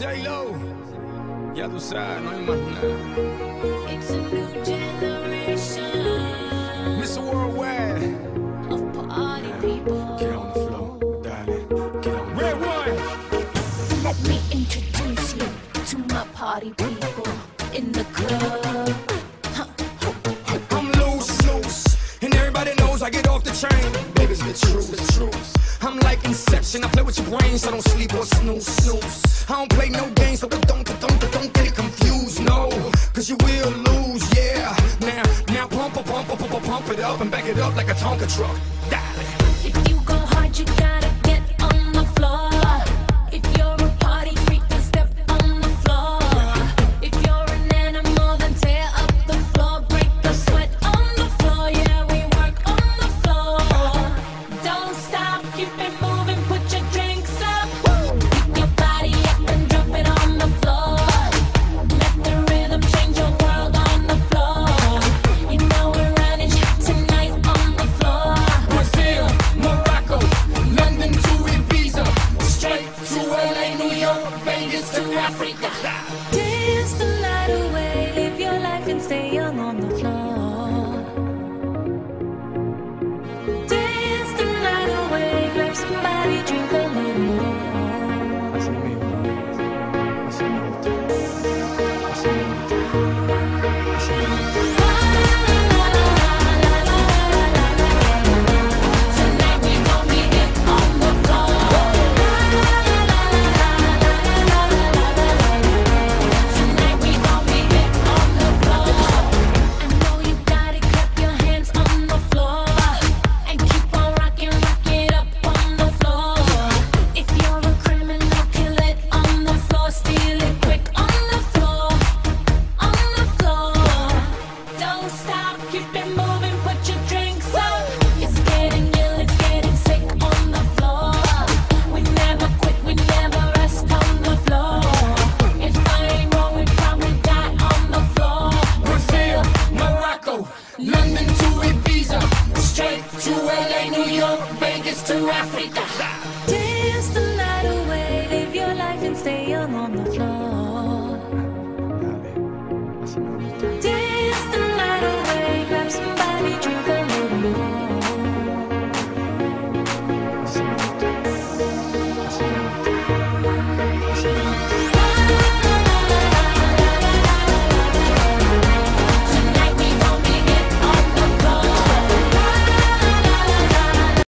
J-Lo, ya tú sabes, no hay más nada. It's a new generation Mr. Worldwide, of party people. get on the floor, darling, get on. Red one. Let me introduce you to my party people in the club. I'm loose, and everybody knows I get off the train. Baby's the truth. I'm like Inception, I play with your brains, I don't sleep or snooze. I don't play no games, so don't get it confused, no, cause you will lose, yeah. Now pump it up and back it up like a Tonka truck. Darling. If you go hard, you gotta get on the floor. If you're a party freak, then step on the floor. If you're an animal, then tear up the floor. Break the sweat on the floor, yeah, we work on the floor. Don't stop, keep it moving, put your drinks up. Keep your body up and drop it on the floor. Let the rhythm change your world on the floor. You know we're running tonight on the floor. Brazil, Morocco, London to Ibiza, straight to LA, New York, Vegas to Africa. Dance the night away, live your life and stay young on the floor. Dance the night away, grab somebody, drink a little more. Tonight we gon' be it on the floor. Tonight we gon' be it on the floor. I know you got it, clap your hands on the floor. And keep on rocking, rock it up on the floor. If you're a criminal, kill it on the floor. Steal it quick on the floor. On the floor. Don't stop, keep it moving, put your drinks up. It's getting ill, it's getting sick on the floor. We never quit, we never rest on the floor. If I ain't wrong, we probably die on the floor. Brazil, Morocco, London to Ibiza, straight to LA, New York, Vegas to Africa.